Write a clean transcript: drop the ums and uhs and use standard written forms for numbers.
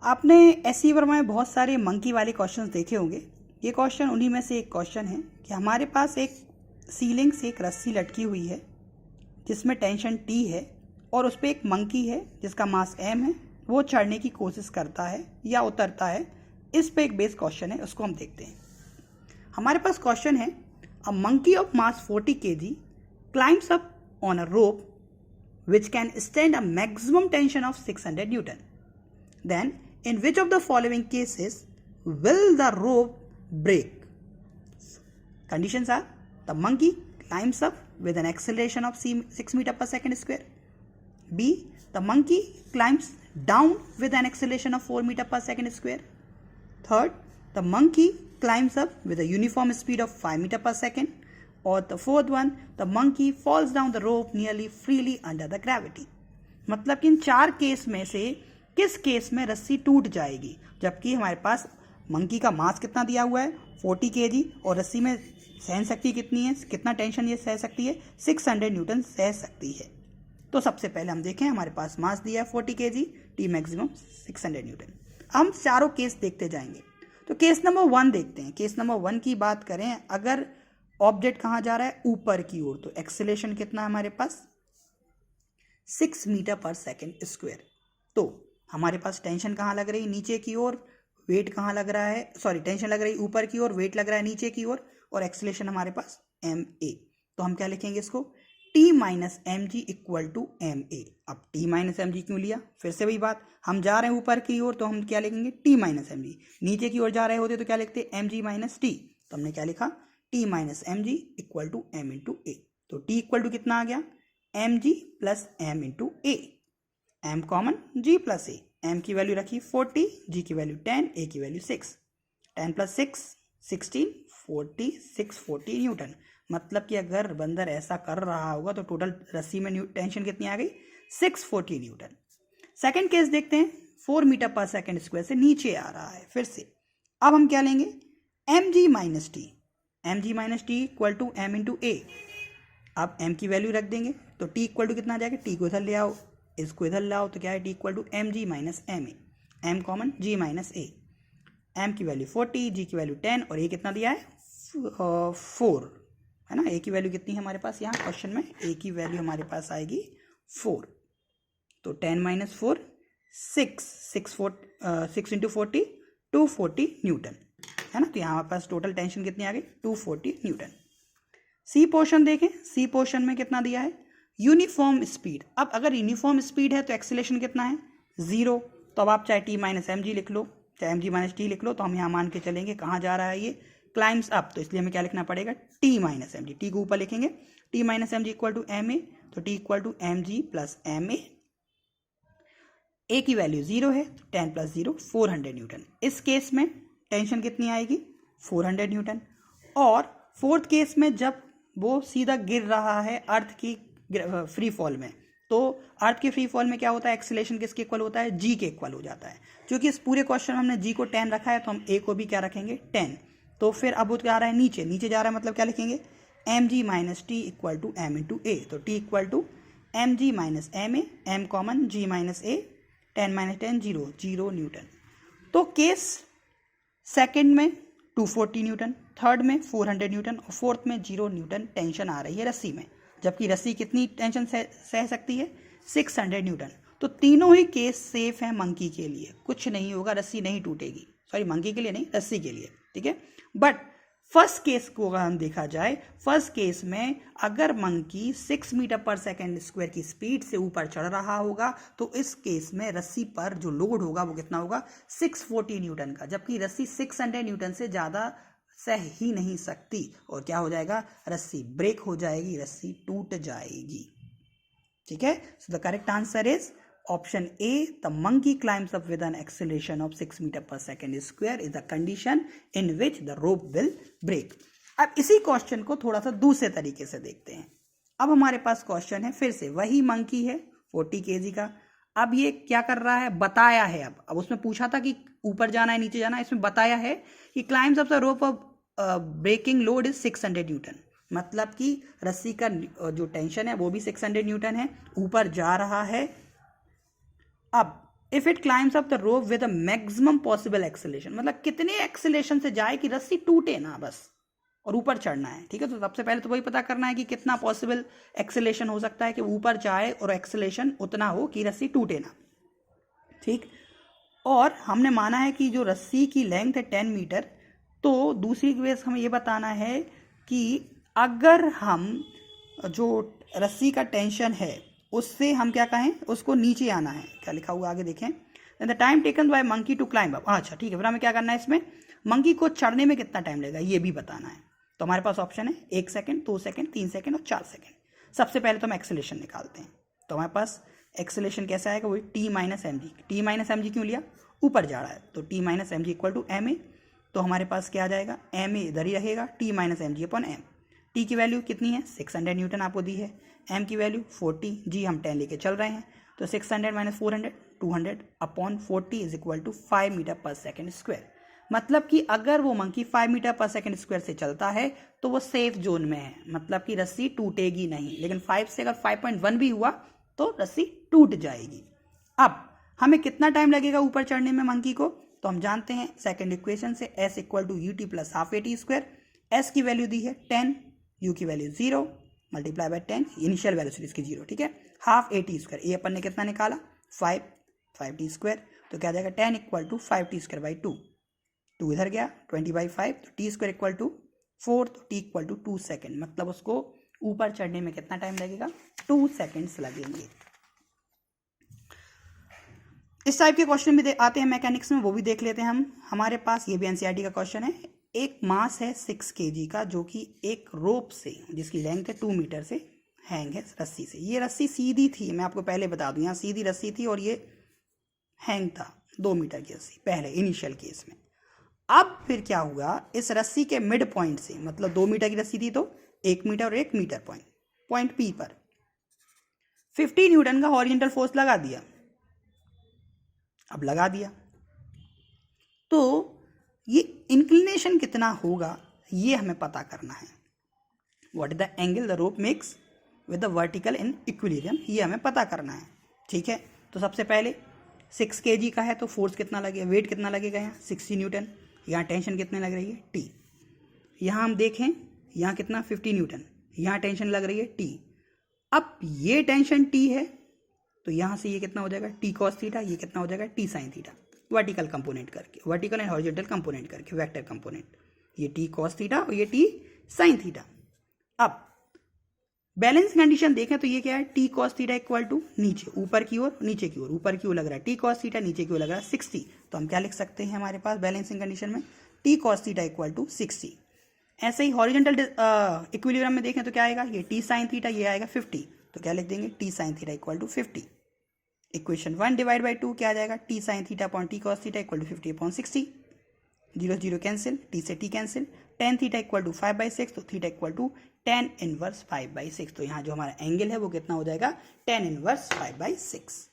आपने एससी वर्मा में बहुत सारे मंकी वाले क्वेश्चंस देखे होंगे। ये क्वेश्चन उन्हीं में से एक क्वेश्चन है कि हमारे पास एक सीलिंग से एक रस्सी लटकी हुई है जिसमें टेंशन टी है और उस पर एक मंकी है जिसका मास एम है, वो चढ़ने की कोशिश करता है या उतरता है। इस पे एक बेस क्वेश्चन है, उसको हम देखते हैं। हमारे पास क्वेश्चन है, a monkey of mass 40 kg climbs up on a rope which can stand a maximum tension of 600 Newton. Then, in which of the following cases will the rope break? Conditions are, the monkey climbs up with an acceleration of 6 meter per second square. B, the monkey climbs down with an acceleration of 4 meter per second square. Third, the monkey climbs up with a uniform speed of 5 meter per second. और the fourth one, the monkey falls down the rope nearly freely under the gravity. मतलब कि इन चार case में से किस case में रस्सी टूट जाएगी, जबकि हमारे पास मंकी का मास कितना दिया हुआ है 40 kg और रस्सी में सहन शक्ति कितनी है, कितना टेंशन ये सह सकती है, 600 न्यूटन सह सकती है। तो सबसे पहले हम देखें, हमारे पास मास दिया है 40 kg, टी मैक्सिमम 600 न्यूटन। हम चारों केस देखते जाएंगे। तो केस नंबर 1 देखते हैं। केस नंबर 1 की बात करें, अगर ऑब्जेक्ट कहाँ जा रहा है, ऊपर की ओर, तो एक्सेलेरेशन कितना है हमारे पास 6 मीटर पर सेकेंड स्क्वायर। तो हमारे पास टेंशन कहाँ लग रही है, नीचे की ओर, वेट कहाँ लग रहा है, सॉरी टेंशन लग रही है ऊपर की ओर, वेट लग रहा है नीचे की ओर, और एक्सेलेरेशन हमारे पास एम ए। तो हम क्या लिखेंगे इसको, T minus M G equal to M A. अब टी माइनस एम जी क्यों लिया, फिर से वही बात, हम जा रहे हैं ऊपर की ओर तो हम क्या लिखेंगे टी माइनस एम जी, नीचे की ओर जा रहे होते तो क्या लिखते एम जी माइनस टी। तो हमने क्या लिखा, T minus M G equal to M into A. तो टी इक्वल टू कितना आ गया, M G plus M into A, M common G plus A. M की वैल्यू रखी 40, जी की वैल्यू 10, ए की वैल्यू 6, 10 प्लस 6 16, 640 न्यूटन। मतलब कि अगर बंदर ऐसा कर रहा होगा तो टोटल रस्सी में टेंशन कितनी आ गई, 640 न्यूटन। सेकेंड केस देखते हैं, 4 मीटर पर सेकेंड स्क्वायर से नीचे आ रहा है फिर से। अब हम क्या लेंगे, M G minus T, M G minus T equal to M into A. अब एम की वैल्यू रख देंगे तो टी इक्वल टू कितना आ जाएगा, टी को इधर ले आओ, इसको इधर लाओ, तो क्या है T equal to M G minus M A, M common G minus A. M की वैल्यू 40, जी की वैल्यू 10 और ए कितना दिया है 4 है ना। ए की वैल्यू कितनी है हमारे पास यहाँ क्वेश्चन में, ए की वैल्यू हमारे पास आएगी 4। तो 10 माइनस 4 6 इंटू 40 240 न्यूटन है ना। तो यहाँ हमारे पास टोटल टेंशन कितनी आ गई 240 न्यूटन। सी पोर्शन देखें, सी पोर्शन में कितना दिया है, यूनिफॉर्म स्पीड। अब अगर यूनिफॉर्म स्पीड है तो एक्सेलेरेशन कितना है 0। तो अब आप चाहे टी माइनस एम जी लिख लो, चाहे एम जी माइनस टी लिख लो, तो हम यहाँ मान के चलेंगे कहाँ जा रहा है ये, क्लाइम्स अप। तो इसलिए हमें क्या लिखना पड़ेगा, T minus M G, T को ऊपर लिखेंगे, T minus M G equal to M A. तो T equal to M G plus M A की वैल्यू 0 है, 10 प्लस 0 400 न्यूटन। इस केस में टेंशन कितनी आएगी 400 न्यूटन। और फोर्थ केस में जब वो सीधा गिर रहा है अर्थ की फ्री फॉल में, तो अर्थ के फ्री फॉल में क्या होता है, एक्सेलेरेशन किसके इक्वल होता है, जी के इक्वल हो जाता है। क्योंकि इस पूरे क्वेश्चन में हमने जी को 10 रखा है तो हम ए को भी क्या रखेंगे 10। तो फिर अब वो क्या आ रहा है नीचे, नीचे जा रहा है, मतलब क्या लिखेंगे M G minus T equal to M into A. तो T equal to M G minus M A, M common G minus A, 10 minus 10 0 newton. तो केस सेकंड में 240 न्यूटन, थर्ड में 400 न्यूटन और फोर्थ में 0 न्यूटन टेंशन आ रही है रस्सी में, जबकि रस्सी कितनी टेंशन सह सकती है 600 न्यूटन। तो तीनों ही केस सेफ है मंकी के लिए, कुछ नहीं होगा, रस्सी नहीं टूटेगी, सॉरी मंकी के लिए नहीं, रस्सी के लिए, ठीक है। बट फर्स्ट केस को अगर हम देखा जाए, फर्स्ट केस में अगर monkey 6 metre per second square की स्पीड से ऊपर चढ़ रहा होगा तो इस केस में रस्सी पर जो लोड होगा वो कितना होगा 640 न्यूटन का, जबकि रस्सी 600 न्यूटन से ज़्यादा सह ही नहीं सकती और क्या हो जाएगा, रस्सी ब्रेक हो जाएगी, रस्सी टूट जाएगी, ठीक है। So the correct answer is option A, the monkey climbs up with an acceleration of 6 metre per second square is the condition in which the rope will break. अब इसी क्वेश्चन को थोड़ा सा दूसरे तरीके से देखते हैं। अब हमारे पास क्वेश्चन है, फिर से वही मंकी है 40 kg का। अब ये क्या कर रहा है, बताया है, अब उसमें पूछा था कि ऊपर जाना है नीचे जाना है, इसमें बताया है कि climbs up the rope of breaking load is 600 newton. मतलब कि रस्सी का जो टेंशन है वो भी 600 न्यूटन है, ऊपर जा रहा है। अब if it climbs up the rope with the maximum possible acceleration, मतलब कितने एक्सेलेरेशन से जाए कि रस्सी टूटे ना बस, और ऊपर चढ़ना है। ठीक है, तो सबसे पहले तो वही पता करना है कि कितना पॉसिबल एक्सेलेरेशन हो सकता है कि ऊपर जाए और एक्सेलेरेशन उतना हो कि रस्सी टूटे ना। ठीक, और हमने माना है कि जो रस्सी की लेंथ है 10 मीटर, तो दूसरी केस हमें ये बताना है कि अगर हम जो रस्सी का टेंशन है उससे हम क्या कहें, उसको नीचे आना है। क्या लिखा हुआ आगे देखें, the time taken by monkey to climb up. अच्छा ठीक है, फिर हमें क्या करना है, इसमें मंकी को चढ़ने में कितना टाइम लगेगा ये भी बताना है। तो हमारे पास ऑप्शन है 1 सेकेंड, 2 सेकेंड, 3 सेकेंड और 4 सेकेंड। सबसे पहले तो हम एक्सेलेरेशन निकालते हैं। तो हमारे पास एक्सेलेरेशन कैसा आएगा, वही T minus M G. T minus M G क्यों लिया, ऊपर जा रहा है, तो T minus M G equal to M A. तो हमारे पास क्या आ जाएगा, एम ए इधर ही रहेगा, T minus M G upon M. T की वैल्यू कितनी है, 600 न्यूटन आपको दी है। एम की वैल्यू 40, जी हम 10 लेके चल रहे हैं, तो 600 minus 400 200 upon 40 is equal to 5 metre per second square. मतलब कि अगर वो monkey 5 metre per second square से चलता है तो वो सेफ जोन में है, मतलब कि रस्सी टूटेगी नहीं। लेकिन 5 से अगर 5.1 भी हुआ तो रस्सी टूट जाएगी। अब हमें कितना टाइम लगेगा ऊपर चढ़ने में मंकी को, तो हम जानते हैं सेकंड इक्वेशन से s equal to U T plus half A T square. S की वैल्यू दी है 10, यू की value 0, multiply by 10, initial value सीरीज की 0। ठीक है, हाफ ए टी स्क्वायर, ये अपन ने कितना निकाला 5 टी स्क्वायर, तो क्या जाएगा 10 equal to 5 T square by 2, 2 इधर गया 20 बाई 5, तो टी स्क्वायर इक्वल टू 4, तो टी इक्वल टू 2 सेकेंड। मतलब उसको ऊपर चढ़ने में कितना टाइम लगेगा, 2 सेकेंड्स लगेंगे। इस टाइप के क्वेश्चन भी आते हैं मैकेनिक्स में, वो भी देख लेते हैं हम। हमारे पास ये भी एनसीईआरटी का क्वेश्चन है। एक मास है 6 kg का, जो कि एक रोप से जिसकी लेंथ है 2 मीटर से हैंग है रस्सी से। ये रस्सी सीधी थी, मैं आपको पहले बता दूं, यहाँ सीधी रस्सी थी और ये हैंग था 2 मीटर की रस्सी पहले इनिशियल केस में। अब फिर क्या हुआ, इस रस्सी के मिड पॉइंट से, मतलब 2 मीटर की रस्सी थी तो 1 मीटर और 1 मीटर पॉइंट पी पर 50 न्यूटन का हॉरिजॉन्टल फोर्स लगा दिया। अब लगा दिया तो ये इंक्लिनेशन कितना होगा ये हमें पता करना है। What is the angle the rope makes with the vertical in equilibrium, ये हमें पता करना है। ठीक है, तो सबसे पहले 6 kg का है तो फोर्स कितना लगेगा, वेट कितना लगेगा, यहाँ 60 न्यूटन। यहाँ टेंशन कितने लग रही है, टी। यहाँ हम देखें, यहाँ कितना 50 न्यूटन, यहाँ टेंशन लग रही है टी। अब ये टेंशन टी है तो यहाँ से ये कितना हो जाएगा टी कॉस थीटा, ये कितना हो जाएगा T sine theta, vertical component करके, वर्टिकल एंड हॉरिजॉन्टल कंपोनेंट करके, वेक्टर कंपोनेंट, ये टी कॉस थीटा और ये टी साइन थीटा। अब बैलेंस कंडीशन देखें तो ये क्या है, T cos theta equal to नीचे ऊपर की ओर, नीचे की ओर ऊपर की ओर लग रहा है टी कॉस थीटा, नीचे की ओर लग रहा है 60। तो हम क्या लिख सकते हैं हमारे पास बैलेंसिंग कंडीशन में, T cos theta equal to 60। ऐसे ही हॉरिजॉन्टल इक्विलिब्रियम में देखें तो क्या आएगा, ये टी साइन थीटा, ये आएगा 50, तो क्या लिख देंगे T sine theta equal to 50। Equation 1 divide by 2 क्या आ जाएगा, T sine theta upon T cos theta equal to 50 upon 60, 0 0 cancel, T से T cancel, tan theta equal to 5/6, तो theta equal to tan inverse 5/6। तो यहाँ जो हमारा angle है वो कितना हो जाएगा, tan इनवर्स 5/6।